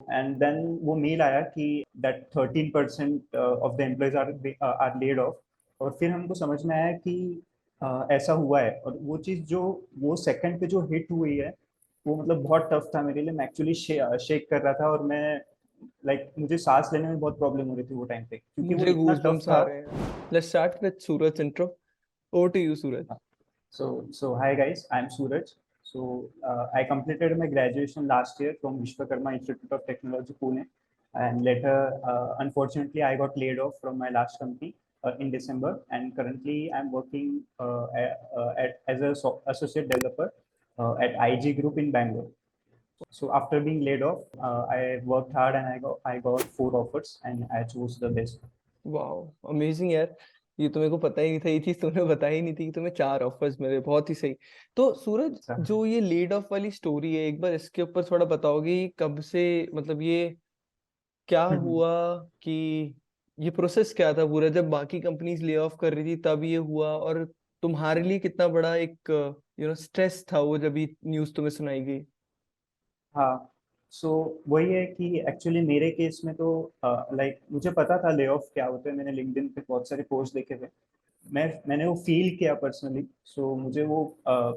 And then वो mail आया कि that 13% of the employees are laid off. और फिर हमको समझ में आया कि ऐसा हुआ है। और वो चीज़ जो वो सेकंड पे जो हिट हुई है वो मतलब बहुत टफ था मेरे लिए। मैं एक्चुअली शेक कर रहा था और मैं मुझे सांस लेने में बहुत प्रॉब्लम हो रही थी वो टाइम पे, क्योंकि वो मुझे इतना टफ गूज़बम्प्स आ था। रहे हैं। Let's start with Suraj intro. Over to you Suraj. So hi guys, I'm Suraj. I completed my graduation last year from Vishwakarma Institute of Technology, Pune, and later, unfortunately, I got laid off from my last company in December. And currently, I'm working as a associate developer at IG Group in Bangalore. So after being laid off, I worked hard and I got four offers and I chose the best. Wow! Amazing यार। ये तो मेरे को पता ही नहीं था, ये चीज़ तुमने बताई ही नहीं थी कि तुम्हें 4 ऑफर्स मिले, बहुत ही सही। तो सूरज, So, जो ये लेड ऑफ वाली स्टोरी है, एक बार इसके ऊपर थोड़ा बताओगे कि कब से, मतलब ये क्या हुआ कि ये प्रोसेस क्या था पूरा, जब बाकी कंपनीज ले ऑफ कर रही थी तब ये हुआ, और तुम्हारे लिए कितना बड़ा एक स्ट्रेस था वो जब ये न्यूज़ तुम्हें सुनाई गई? हाँ। सो वही है कि एक्चुअली मेरे केस में तो मुझे पता था ले ऑफ क्या होते हैं। मैंने लिंक्डइन पे बहुत सारे पोस्ट देखे थे। मैंने वो फील किया पर्सनली। सो मुझे वो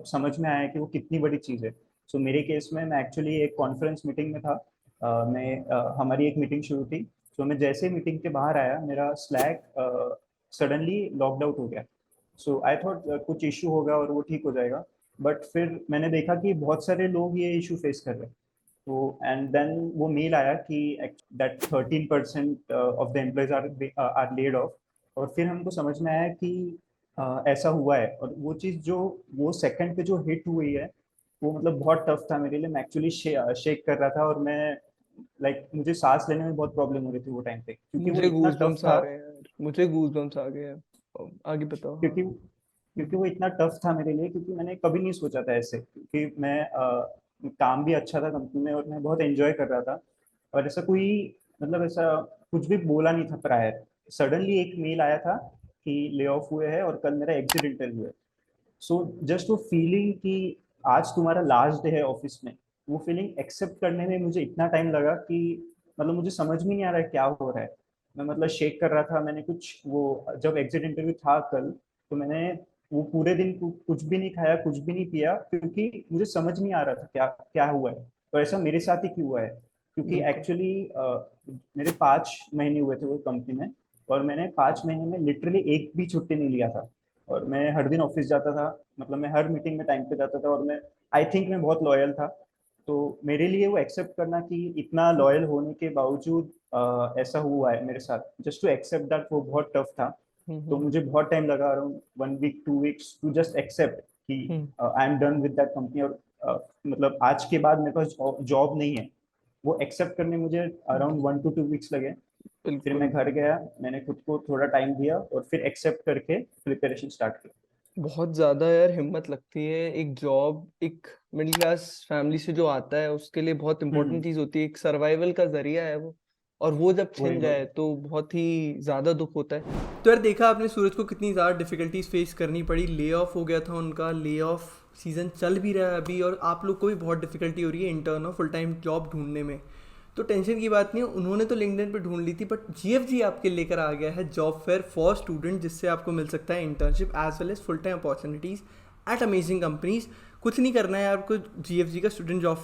समझ में आया कि वो कितनी बड़ी चीज़ है। सो मेरे केस में मैं एक्चुअली एक कॉन्फ्रेंस मीटिंग में था। हमारी एक मीटिंग शुरू थी। सो मैं जैसे ही मीटिंग के बाहर आया मेरा स्लैक सडनली लॉकड आउट हो गया। सो आई थॉट कुछ इशू होगा और वो ठीक हो जाएगा। बट फिर मैंने देखा कि बहुत सारे लोग ये इशू फेस कर रहे हैं। तो एंड देन वो मेल आया कि that 13% of the employees are laid off. और फिर हमको समझ में आया कि ऐसा हुआ है। और वो चीज़ जो वो सेकंड पे जो हिट हुई है वो मतलब बहुत टफ था मेरे लिए। मैं एक्चुअली शेक कर रहा था और मैं मुझे सांस लेने में बहुत प्रॉब्लम हो रही थी वो टाइम पे, क्योंकि वो मुझे इतना टफ गूज़बम्प्स आ था। रहे हैं यार, मुझे गूज़बम्प्स आ गए हैं। आगे बताओ, हाँ। क्योंकि क्योंकि वो इतना टफ था मेरे लिए, क्योंकि मैंने कभी नहीं सोचा था ऐसे। क्योंकि मैं काम भी अच्छा था कंपनी में और मैं बहुत एंजॉय कर रहा था। और ऐसा कोई ऐसा कुछ भी बोला नहीं था प्रायर। सडनली एक मेल आया था कि ले ऑफ हुए हैं और कल मेरा एग्जिट इंटरव्यू है। सो जस्ट वो फीलिंग कि आज तुम्हारा लास्ट डे है ऑफिस में, वो फीलिंग एक्सेप्ट करने में मुझे इतना टाइम लगा कि मुझे समझ में नहीं आ रहा है क्या हो रहा है। मैं शेक कर रहा था। मैंने कुछ वो जब एग्जिट इंटरव्यू था कल, तो मैंने वो पूरे दिन कुछ भी नहीं खाया, कुछ भी नहीं पिया, क्योंकि मुझे समझ नहीं आ रहा था क्या क्या हुआ है और ऐसा मेरे साथ ही क्यों हुआ है। क्योंकि बिल्कुल। एक्चुअली मेरे 5 महीने हुए थे वो कंपनी में। और मैंने 5 महीने में लिटरली एक भी छुट्टी नहीं लिया था। और मैं हर दिन ऑफिस जाता था। मैं हर मीटिंग में टाइम पे जाता था और मैं आई थिंक मैं बहुत लॉयल था। तो मेरे लिए वो एक्सेप्ट करना कि इतना लॉयल होने के बावजूद ऐसा हुआ है मेरे साथ, जस्ट टू एक्सेप्ट दैट, वो बहुत टफ था। हुँ, तो हुँ, मुझे बहुत टाइम लगा, around 1 week 2 weeks, to just accept कि हुँ। I am done with that company. और आज के बाद मेरे पास जॉब नहीं है। वो एक्सेप्ट करने मुझे अराउंड 1 to 2 वीक्स लगे। फिर बिल्कुल। मैं घर गया, मैंने खुद को थोड़ा टाइम दिया और फिर एक्सेप्ट करके प्रिपरेशन स्टार्ट की। बहुत ज़्यादा यार हिम्मत लगती है। एक जॉब, एक मिडिल क्लास फैमिली से जो आता है उसके लिए बहुत हम्म। इंपॉर्टेंट चीज़ होती है, एक सर्वाइवल का ज़रिया है वो, और वो जब वही छिन वही। जाए तो बहुत ही ज़्यादा दुःख होता है। तो यार देखा आपने सूरज को कितनी ज़्यादा डिफ़िकल्टीज़ फेस करनी पड़ी, ले ऑफ हो गया था उनका, ले ऑफ सीज़न चल भी रहा है अभी, और आप लोग को भी बहुत डिफ़िकल्टी हो रही है इंटर्न और फुल टाइम जॉब ढूँढने में। तो टेंशन की बात नहीं है, उन्होंने तो लिंक्डइन पे ढूंढ ली थी, बट जीएफजी आपके लेकर आ गया है जॉब फेयर फॉर स्टूडेंट, जिससे आपको मिल सकता है internship as well as full time opportunities at amazing companies. कुछ नहीं करना है आपको, जीएफजी का स्टूडेंट जॉब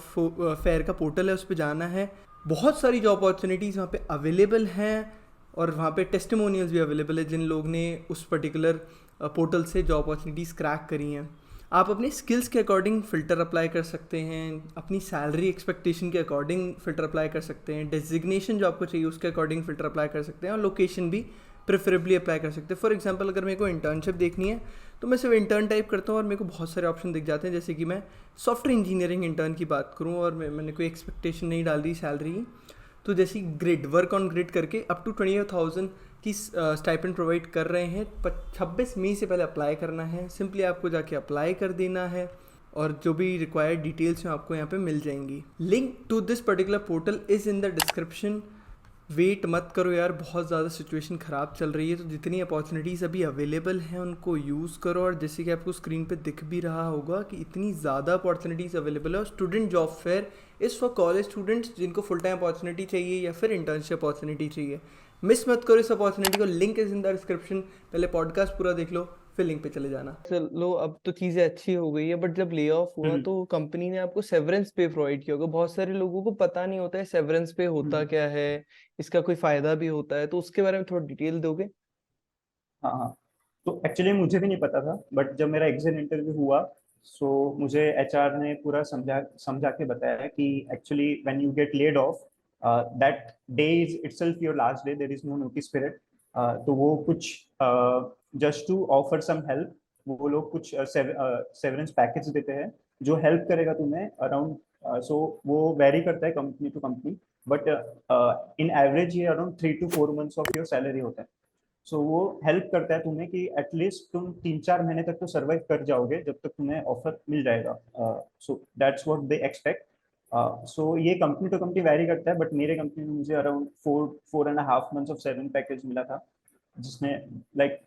फेयर का पोर्टल है, उस पर जाना है। बहुत सारी जॉब अपॉर्चुनिटीज़ वहाँ पे अवेलेबल हैं, और वहाँ पे टेस्टिमोनियल्स भी अवेलेबल है जिन लोग ने उस पर्टिकुलर पोर्टल से जॉब अपॉर्चुनिटीज़ क्रैक करी हैं। आप अपने स्किल्स के अकॉर्डिंग फ़िल्टर अप्लाई कर सकते हैं, अपनी सैलरी एक्सपेक्टेशन के अकॉर्डिंग फ़िल्टर अप्लाई कर सकते हैं, डेजिग्नेशन जो आपको चाहिए उसके अकॉर्डिंग फ़िल्टर अप्लाई कर सकते हैं, और लोकेशन भी प्रेफरेबली अप्लाई कर सकते हैं। फॉर एग्जांपल अगर मेरे को इंटर्नशिप देखनी है तो मैं सिर्फ इंटर्न टाइप करता हूँ और मेरे को बहुत सारे ऑप्शन दिख जाते हैं। जैसे कि मैं सॉफ्टवेयर इंजीनियरिंग इंटर्न की बात करूँ और मैंने कोई एक्सपेक्टेशन नहीं डाल दी सैलरी की, तो जैसे ग्रिड, वर्क ऑन ग्रिड करके अप टू 20,000 की स्टाइपेंड प्रोवाइड कर रहे हैं। 26 मई से पहले अप्लाई करना है, सिंपली आपको जाके अप्लाई कर देना है, और जो भी रिक्वायर्ड डिटेल्स हैं आपको यहाँ पे मिल जाएंगी। Link to this particular portal is in the description. Wait मत करो यार, बहुत ज़्यादा सिचुएशन ख़राब चल रही है, तो जितनी अपॉर्चुनिटीज़ अभी अवेलेबल हैं उनको यूज़ करो। और जैसे कि आपको स्क्रीन पे दिख भी रहा होगा कि इतनी ज़्यादा अपॉर्चुनिटीज़ अवेलेबल है। और student job fair is for college students जिनको फुल टाइम अपॉर्चुनिटी चाहिए या फिर इंटर्नशिप अपॉर्चुनिटी चाहिए। मिस मत करो इस अपॉर्चुनिटी को, link is in the description. पहले पॉडकास्ट पूरा देख लो, फिर लिंक पे चले जाना। चलो अब तो चीज़ें अच्छी हो गई है, बट जब ले ऑफ हुआ हम्म। तो कंपनी ने आपको सेवरेंस पे प्रोवाइड किया होगा। बहुत सारे लोगों को पता नहीं होता है सेवरेंस पे होता हम्म। क्या है, इसका कोई फायदा भी होता है, तो उसके बारे में थोड़ा डिटेल दोगे? हाँ हाँ। तो एक्चुअली मुझे भी नहीं पता था, बट जब मेरा एग्जिट इंटरव्यू हुआ, सो मुझे एचआर ने पूरा समझा समझा के बताया कि actually when you get laid off, that day is itself your last day, there is no notice period. तो वो कुछ just to offer some help, वो लोग कुछ सेवरेंस पैकेज देते हैं जो हेल्प करेगा तुम्हें अराउंड, सो वो वेरी करता है company to company, but in average ये around 3 to 4 months of your salary होता है। सो वो हेल्प करता है तुम्हें कि एटलीस्ट तुम 3-4 महीने तक तो सरवाइव कर जाओगे जब तक तुम्हें ऑफर मिल जाएगा। So that's what they expect. So ये कंपनी टू कंपनी वैरी करता है, बट मेरे कंपनी में मुझे around 4.5 months of seven package मिला था, जिसमें लाइक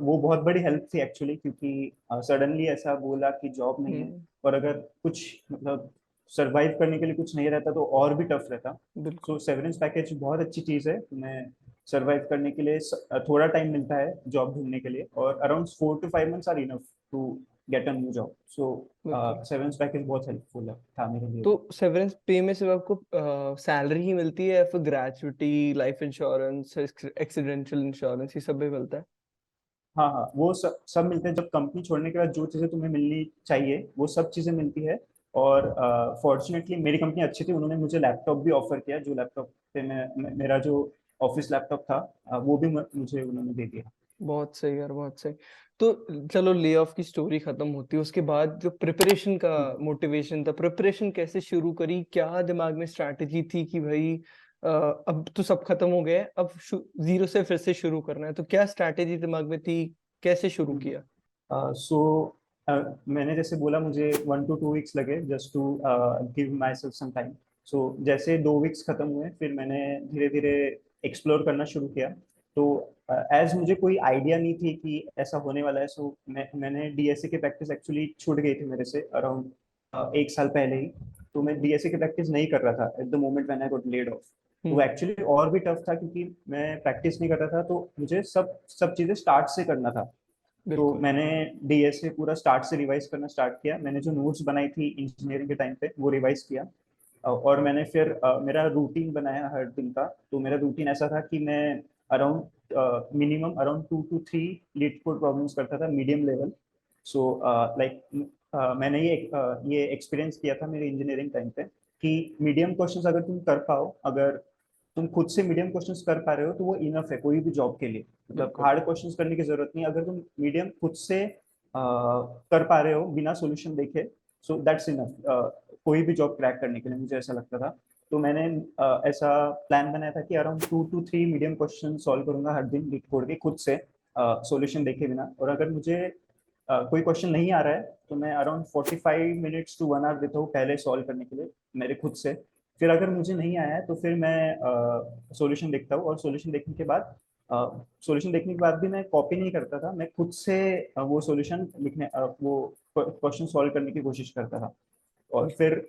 वो बहुत बड़ी हेल्प थी एक्चुअली, क्योंकि सडनली ऐसा बोला कि जॉब नहीं है, हम्म। और अगर कुछ मतलब सरवाइव करने के लिए कुछ नहीं रहता तो और भी टफ रहता। बिल्कुल। सो सेवरेंस पैकेज बहुत अच्छी चीज़ है, तुम्हें सरवाइव करने के लिए थोड़ा टाइम मिलता है जॉब ढूंढने के लिए, और around 4 to 5 months are enough to get a new job. So बिल्कुल। सेवरेंस पैकेज बहुत हेल्पफुल था मेरे लिए। तो सेवरेंस पे में सिर्फ आपको सैलरी ही मिलती है या फिर gratuity, life insurance, accidental insurance, ये सब भी मिलता है? हाँ हाँ, वो सब सब मिलते हैं। जब कंपनी छोड़ने के बाद जो चीज़ें तुम्हें मिलनी चाहिए वो सब चीज़ें मिलती है। और फॉर्चुनेटली मेरी कंपनी अच्छी थी, उन्होंने मुझे लैपटॉप भी ऑफर किया, जो लैपटॉप पे मेरा जो ऑफिस लैपटॉप था, वो भी मुझे उन्होंने दे दिया। बहुत सही यार, बहुत सही। तो चलो ले ऑफ की स्टोरी खत्म होती है, उसके बाद जो प्रिपरेशन का हम्म। मोटिवेशन था, प्रिपरेशन कैसे शुरू करी, क्या दिमाग में स्ट्रैटेजी थी कि भाई अब तो सब खत्म हो गया है, अब जीरो से फिर से शुरू करना है, तो क्या स्ट्रैटेजी दिमाग में थी, कैसे शुरू किया? सो मैंने जैसे बोला, मुझे 1 to 2 weeks लगे just to give myself some time. So जैसे 2 weeks खत्म हुए, फिर मैंने धीरे धीरे एक्सप्लोर करना शुरू किया। तो एज मुझे कोई आइडिया नहीं थी कि ऐसा होने वाला है, सो मैंने डीएसए की प्रैक्टिस एक्चुअली छूट गई थी मेरे से अराउंड 1 साल पहले ही। तो मैं डीएसए की प्रैक्टिस नहीं कर रहा था at the moment when I got laid off. तो हम्म। एक्चुअली और भी टफ था, क्योंकि मैं प्रैक्टिस नहीं कर रहा था, तो मुझे सब सब चीज़ें स्टार्ट से करना था। तो बिल्कुल। मैंने डीएसए पूरा स्टार्ट से रिवाइज करना स्टार्ट किया। मैंने जो नोट्स बनाई थी इंजीनियरिंग के टाइम पे वो रिवाइज किया। और मैंने फिर मेरा रूटीन बनाया हर दिन का। तो मेरा रूटीन ऐसा था कि मैं around minimum around 2 to 3 leet code problems करता था, मीडियम लेवल। सो लाइक मैंने ये एक्सपीरियंस किया था मेरे इंजीनियरिंग टाइम पे कि मीडियम क्वेश्चंस अगर तुम कर पाओ, अगर तुम खुद से मीडियम क्वेश्चंस कर पा रहे हो, तो वो इनफ है कोई भी जॉब के लिए। मतलब बिल्कुल। हार्ड क्वेश्चंस करने की जरूरत नहीं, अगर तुम मीडियम खुद से कर पा रहे हो बिना सॉल्यूशन देखे, सो दैट्स इनफ कोई भी जॉब क्रैक करने के लिए, मुझे ऐसा लगता था। तो मैंने ऐसा प्लान बनाया था कि around 2 to 3 medium question solve करूंगा हर दिन लिख खोल के खुद से, सॉल्यूशन देखे बिना। और अगर मुझे कोई क्वेश्चन नहीं आ रहा है, तो मैं अराउंड 45 minutes to 1 hour देता हूँ पहले सॉल्व करने के लिए मेरे खुद से। फिर अगर मुझे नहीं आया है तो फिर मैं सॉल्यूशन देखता हूँ, और सॉल्यूशन देखने के बाद भी मैं कॉपी नहीं करता था, मैं खुद से वो सॉल्यूशन वो क्वेश्चन सॉल्व करने की कोशिश करता था। और फिर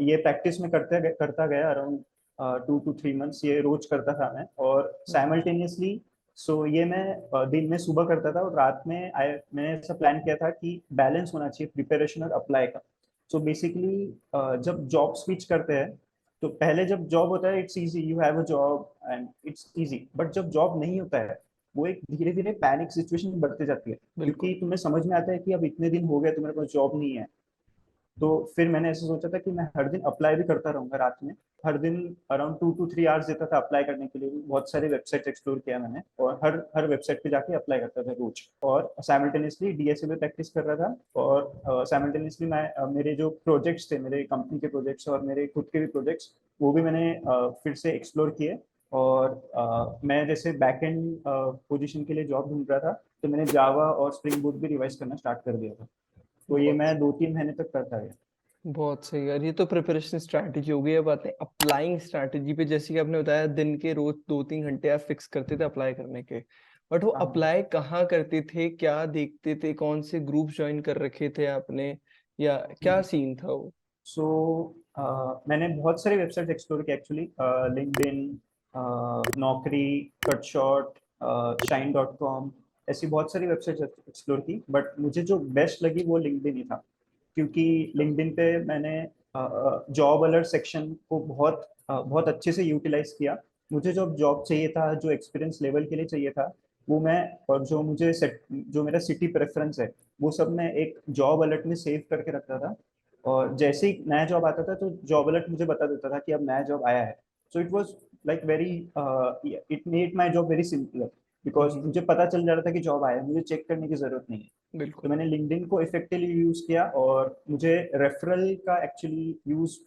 ये प्रैक्टिस में करता गया अराउंड 2 to 3 months, ये रोज करता था मैं। और साइमल्टेनियसली, सो ये मैं दिन में सुबह करता था, और रात में मैंने ऐसा प्लान किया था कि बैलेंस होना चाहिए प्रिपरेशन और अप्लाई का। सो बेसिकली जब जॉब स्विच करते हैं, तो पहले जब जॉब होता है it's easy, you have a job and it's easy, but जब जॉब नहीं होता है, वो एक धीरे धीरे पैनिक सिचुएशन बढ़ते जाती है, बिल्कुल। क्योंकि तुम्हें समझ में आता है कि अब इतने दिन हो गए तुम्हारे पास जॉब नहीं है। तो फिर मैंने ऐसे सोचा था कि मैं हर दिन अप्लाई भी करता रहूंगा रात में, हर दिन अराउंड 2 to 3 hours देता था अप्लाई करने के लिए। बहुत सारे वेबसाइट एक्सप्लोर किया मैंने, और हर हर वेबसाइट पे जाके अप्लाई करता था रोज, और साइमल्टेनियसली डीएसए पे प्रैक्टिस कर रहा था। और साइमल्टेनियसली मैं मेरे जो प्रोजेक्ट्स थे, मेरे कंपनी के प्रोजेक्ट्स और मेरे खुद के भी प्रोजेक्ट्स, वो भी मैंने फिर से एक्सप्लोर किए। और मैं जैसे बैक एंड पोजिशन के लिए जॉब ढूंढ रहा था, तो मैंने जावा और स्प्रिंग बूट भी रिवाइज करना स्टार्ट कर दिया था। तो ये बहुत मैं 2-3 महीने तक करता गया। बहुत सही यार, ये तो प्रिपरेशन स्ट्रैटेजी हो गई। अब आते हैं अप्लाइंग स्ट्रैटेजी पे। जैसे कि आपने बताया दिन के रोज 2-3 घंटे आप फिक्स करते थे अप्लाई करने के, बट वो हाँ। अप्लाई कहाँ करते थे, क्या देखते थे, कौन से ग्रुप ज्वाइन कर रखे थे आपने, या क्या सीन था वो? सो मैंने बहुत सारी वेबसाइट एक्सप्लोर की एक्चुअली, लिंक्डइन, नौकरी, कटशॉट, शाइन.com, ऐसी बहुत सारी वेबसाइट एक्सप्लोर की, बट मुझे जो बेस्ट लगी वो लिंक्डइन ही था। क्योंकि लिंक्डइन पे मैंने जॉब अलर्ट सेक्शन को बहुत अच्छे से यूटिलाइज किया। मुझे जो जॉब चाहिए था, जो एक्सपीरियंस लेवल के लिए चाहिए था, वो मैं, और जो मुझे जो मेरा सिटी प्रेफरेंस है, वो सब मैं एक जॉब अलर्ट में सेव करके रखता था। और जैसे ही नया जॉब आता था तो जॉब अलर्ट मुझे बता देता था कि अब नया जॉब आया है। So it was like very, it made my job very simple, because hmm, मुझे पता चल जा रहा था कि जॉब आया है, मुझे चेक करने की जरूरत नहीं है। तो बिल्कुल। मैंने लिंक्डइन को इफेक्टिवली यूज किया, और मुझे रेफरल का एक्चुअली यूज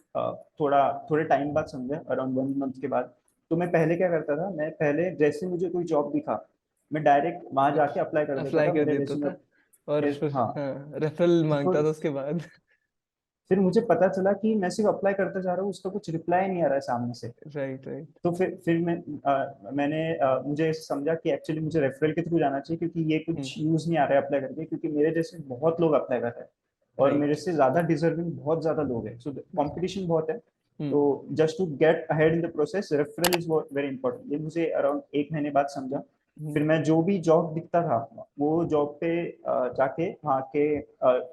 थोड़े टाइम बाद समझा, अराउंड 1 मंथ के बाद। तो मैं पहले क्या करता था, मैं पहले जैसे मुझे कोई जॉब दिखा, मैं डायरेक्ट वहां जाके अप्लाई कर देता अप्लाई था कर मेरे देता रेज्यूमे। था, और फिर हाँ। हाँ रेफरल तो मांगता था उसके बाद। फिर मुझे पता चला कि मैं सिर्फ अप्लाई करता जा रहा हूँ, उसका कुछ रिप्लाई नहीं आ रहा है सामने से। Right right. तो फिर मैंने मुझे समझा कि एक्चुअली मुझे रेफरल के थ्रू जाना चाहिए, क्योंकि ये हम्म। कुछ यूज नहीं आ रहा है अप्लाई करके, क्योंकि मेरे जैसे बहुत लोग अप्लाई कर रहे हैं, और मेरे राइट। से ज्यादा डिजर्विंग बहुत ज्यादा लोग हैं, सो कंपटीशन बहुत है। हम्म। तो just to get ahead in the process, referral is very important. ये मुझे अराउंड 1 महीने बाद समझा। फिर हम्म। मैं जो भी जॉब दिखता था, वो जॉब पे जाके वहाँ के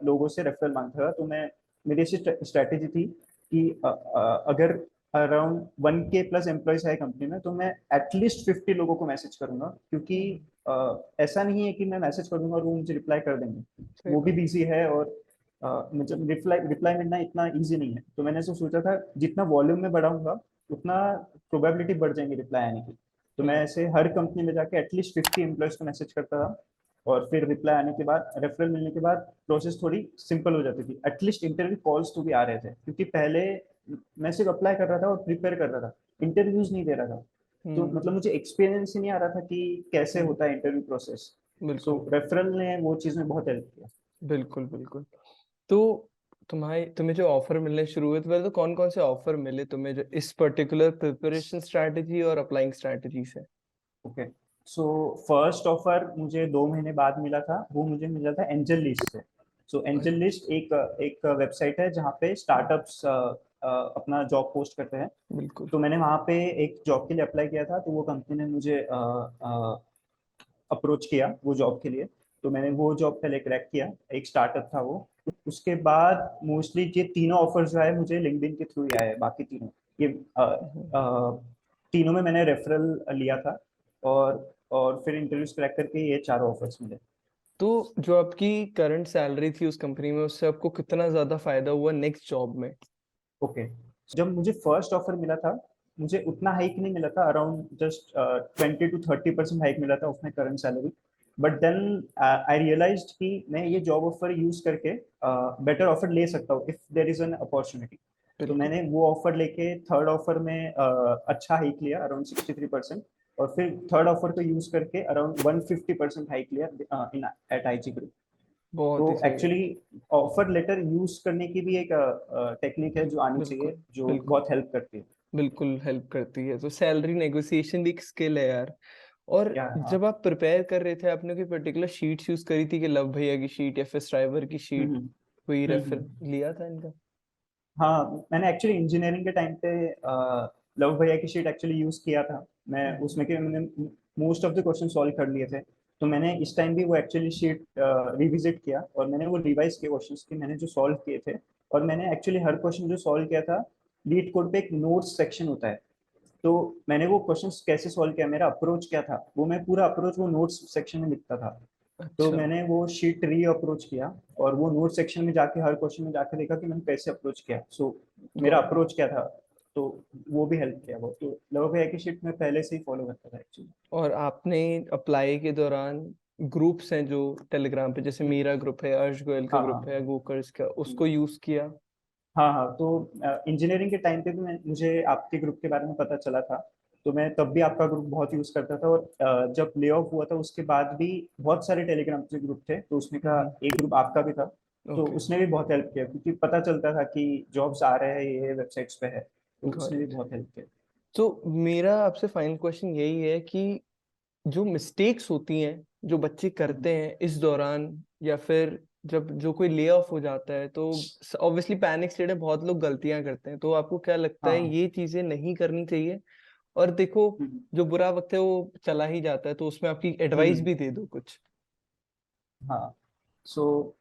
लोगों से रेफरल मांगता था। तो मैं, मेरी ऐसी स्ट्रेटेजी थी कि अगर अराउंड 1K+ एम्प्लॉयज है कंपनी में, तो मैं एटलीस्ट 50 लोगों को मैसेज करूंगा, क्योंकि ऐसा नहीं है कि मैं मैसेज कर दूंगा और वो मुझे रिप्लाई कर देंगे। सही वो भी बात। बिजी है, और मतलब रिप्लाई रिप्लाई मिलना इतना इजी नहीं है। तो मैंने ऐसा सोचा था, जितना वॉल्यूम में बढ़ाऊंगा, उतना प्रोबेबिलिटी बढ़ जाएंगी रिप्लाई आने की। तो मैं हम्म। ऐसे हर कंपनी में जाके एटलीस्ट 50 एम्प्लॉयज को मैसेज करता था, और फिर रिप्लाई आने के बाद, रेफरल मिलने के बाद प्रोसेस थोड़ी सिंपल हो जाती थी। एटलीस्ट इंटरव्यू कॉल्स तो भी आ रहे थे, क्योंकि पहले मैं सिर्फ अप्लाई कर रहा था और प्रिपेयर कर रहा था, इंटरव्यूज नहीं दे रहा था। तो हम्म। मतलब मुझे एक्सपीरियंस ही नहीं आ रहा था कि कैसे हम्म, होता है इंटरव्यू प्रोसेस। सो बिल्कुल रेफरल ने वो चीज़ में बहुत हेल्प किया। बिल्कुल बिल्कुल। तो तुम्हें जो ऑफर मिलने शुरू हुए, तो पहले तो कौन कौन से ऑफर मिले तुम्हें, जो इस पर्टिकुलर प्रिपरेशन स्ट्रैटेजी और अप्लाइंग स्ट्रैटेजी से? ओके। सो फर्स्ट ऑफर मुझे 2 महीने बाद मिला था, वो मुझे मिला था एंजल लिस्ट से। सो एंजल लिस्ट एक एक वेबसाइट है जहाँ पे स्टार्टअप्स अपना जॉब पोस्ट करते हैं। बिल्कुल। तो मैंने वहाँ पे एक जॉब के लिए अप्लाई किया था, तो वो कंपनी ने मुझे अप्रोच किया वो जॉब के लिए। तो मैंने वो जॉब पहले क्रैक किया, एक स्टार्टअप था वो। उसके बाद मोस्टली ये तीनों ऑफर्स जो आए मुझे लिंक्डइन के थ्रू ही आए, बाकी तीनों, ये हम्म। तीनों में मैंने रेफरल लिया था। और फिर इंटरव्यूज क्रैक करके ये चारों ऑफर्स मिले। तो जो आपकी करंट सैलरी थी उस कंपनी में, उससे आपको कितना ज्यादा फायदा हुआ नेक्स्ट जॉब में? ओके। जब मुझे फर्स्ट ऑफर मिला था, मुझे उतना हाइक नहीं मिला था, अराउंड जस्ट 20 to 30% हाइक मिला था उसमें current salary. But then I realized कि मैं ये जॉब ऑफर यूज करके बेटर ऑफर ले सकता हूँ, if there is an opportunity. तो बिल्कुल। मैंने वो ऑफर लेके थर्ड ऑफर में अच्छा हाइक लिया, अराउंड 63%। और फिर थर्ड ऑफर को यूज करके अराउंड 150% हाइक लिया इन एट आईजी ग्रुप। तो बहुत ही सही है। एक्चुअली ऑफर लेटर यूज करने की भी एक टेक्निक है जो आनी बिल्कुल चाहिए, जो बिल्कुल बहुत हेल्प करती है। बिल्कुल हेल्प करती है। तो सैलरी नेगोशिएशन भी एक स्किल है यार। और या हाँ। जब आप प्रिपेयर कर रहे थे, आपने कोई पर्टिकुलर शीट्स यूज करी थी, कि लव भैया की शीट या फिर ड्राइवर की शीट, हम्म कोई हम्म रेफर हम्म। लिया था इनका? हाँ, मैंने एक्चुअली इंजीनियरिंग के टाइम पे लव भैया की शीट एक्चुअली यूज किया था। मैं हम्म। उसमें के मैंने most of the question solve कर लिए थे। तो मैंने इस टाइम भी वो एक्चुअली शीट रिविजिट किया, और मैंने वो रिवाइज किए क्वेश्चंस के मैंने जो सॉल्व किए थे। और मैंने एक्चुअली हर क्वेश्चन जो सॉल्व किया था, लीड कोड पे एक नोट्स सेक्शन होता है। तो मैंने वो क्वेश्चंस कैसे सॉल्व किया, मेरा अप्रोच क्या था, वो मैं पूरा अप्रोच वो नोट्स सेक्शन में लिखता था। तो अच्छा। मैंने वो शीट री अप्रोच किया, और वो नोट सेक्शन में जाके हर क्वेश्चन में जाके देखा कि मैंने कैसे अप्रोच किया। सो मेरा गॉट इट। अप्रोच क्या था। तो वो भी हेल्प किया। वो तो लव भैया की शीट में पहले से ही फॉलो करता था एक्चुअली। और आपने अप्लाई के दौरान ग्रुप्स हैं जो टेलीग्राम पे, जैसे मेरा ग्रुप है, अर्श गोयल का हाँ ग्रुप हाँ। है, गोकर्स का, हम्म। उसको यूज किया? हाँ हाँ। तो इंजीनियरिंग के टाइम पे भी मुझे आपके ग्रुप के बारे में पता चला था। तो मैं तब भी आपका ग्रुप बहुत यूज करता था, और जब ले ऑफ हुआ था उसके बाद भी बहुत सारे टेलीग्राम के ग्रुप थे, तो उसमें का हम्म। एक ग्रुप आपका भी था। तो ओके, उसने भी बहुत हेल्प किया क्योंकि पता चलता था कि जॉब्स आ रहे हैं ये वेबसाइट्स पे है, तो गॉट उसने भी इट। बहुत हेल्प किया। तो मेरा आपसे फाइनल क्वेश्चन यही है कि जो मिस्टेक्स होती हैं जो बच्चे हम्म, करते हैं इस दौरान, या फिर जब जो कोई ले ऑफ हो जाता है, तो ऑब्वियसली पैनिक स्टेट में बहुत लोग गलतियां करते हैं, तो आपको क्या लगता है हाँ। ये चीजें नहीं करनी चाहिए? और देखो, हम्म, जो बुरा वक्त है वो चला ही जाता है, तो उसमें आपकी एडवाइस हम्म, भी दे दो कुछ। हाँ। सो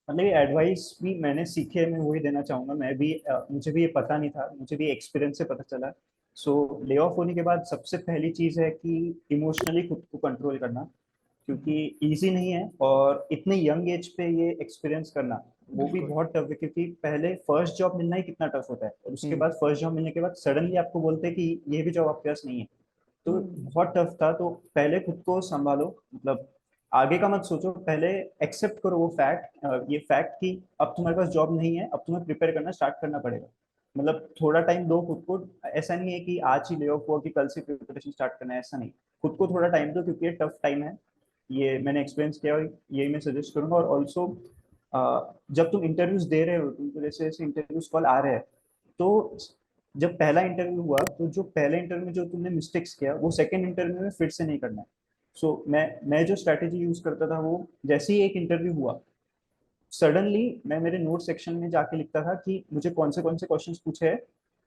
मतलब ये एडवाइस भी मैंने सीखे, मैं वही देना चाहूंगा। मैं भी मुझे भी ये पता नहीं था, मुझे भी एक्सपीरियंस से पता चला। सो ले ऑफ होने के बाद सबसे पहली चीज है कि इमोशनली खुद को कंट्रोल करना, क्योंकि इजी नहीं है, और इतने यंग एज पे ये एक्सपीरियंस करना वो भी बिल्कुल। बहुत टफ है, क्योंकि पहले फर्स्ट जॉब मिलना ही कितना टफ होता है, और उसके हम्म। बाद फर्स्ट जॉब मिलने के बाद सडनली आपको बोलते हैं कि ये भी जॉब आपके पास नहीं है। तो हम्म। बहुत टफ था। तो पहले खुद को संभालो, मतलब आगे का मत सोचो, पहले एक्सेप्ट करो वो फैक्ट, ये फैक्ट कि अब तुम्हारे पास जॉब नहीं है, अब तुम्हें प्रिपेयर करना स्टार्ट करना पड़ेगा। मतलब थोड़ा टाइम दो खुद को। ऐसा नहीं है कि आज ही ले ऑफ हुआ कि कल से प्रिपरेशन स्टार्ट करना है, ऐसा नहीं। खुद को थोड़ा टाइम दो, क्योंकि ये टफ टाइम है, ये मैंने एक्सपीरियंस किया, और यही मैं सजेस्ट करूंगा। और ऑल्सो जब तुम इंटरव्यूज दे रहे हो, तुमको जैसे जैसे इंटरव्यूज कॉल आ रहे हैं, तो जब पहला इंटरव्यू हुआ तो जो पहले इंटरव्यू में जो तुमने मिस्टेक्स किया वो सेकंड इंटरव्यू में फिर से नहीं करना है। सो मैं जो स्ट्रैटेजी यूज करता था वो, जैसे ही एक इंटरव्यू हुआ सडनली मैं मेरे नोट सेक्शन में जाके लिखता था कि मुझे कौन से क्वेश्चंस पूछे हैं,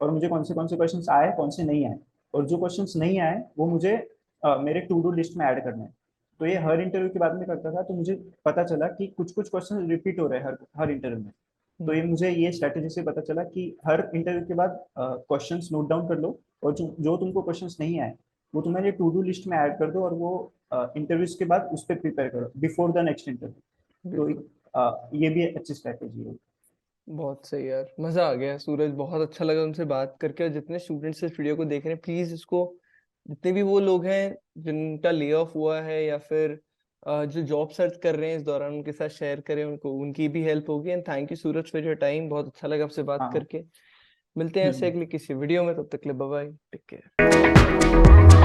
और मुझे कौन से क्वेश्चंस आए, कौन से नहीं आए, और जो क्वेश्चंस नहीं आए वो मुझे मेरे टू डू लिस्ट में ऐड करने हैं। तो ये हर इंटरव्यू के बाद में करता था, तो मुझे पता चला कि कुछ कुछ क्वेश्चन रिपीट हो रहे हैं हर हर इंटरव्यू में। तो ये हम्म। मुझे ये स्ट्रैटेजी से पता चला कि हर इंटरव्यू के बाद क्वेश्चंस नोट डाउन कर लो, और जो तुमको क्वेश्चंस नहीं आए वो तुम्हारे टू डू लिस्ट में ऐड कर दो, और वो इंटरव्यूज के बाद उस पर प्रिपेयर करो बिफोर द नेक्स्ट इंटरव्यू। तो बिल्कुल। ये भी अच्छी स्ट्रैटेजी है। बहुत सही यार, मजा आ गया सूरज, बहुत अच्छा लगा उनसे बात करके। और जितने स्टूडेंट्स इस वीडियो को देख रहे हैं, प्लीज इसको, जितने भी वो लोग हैं जिनका ले ऑफ हुआ है या फिर जो जॉब सर्च कर रहे हैं इस दौरान, उनके साथ शेयर करें, उनको उनकी भी हेल्प होगी। And thank you Suraj for your time, बहुत अच्छा लगा आपसे बात हाँ। करके। मिलते हैं ऐसे हम्म। अगले किसी वीडियो में, तब तक के लिए बाय बाय, टेक केयर।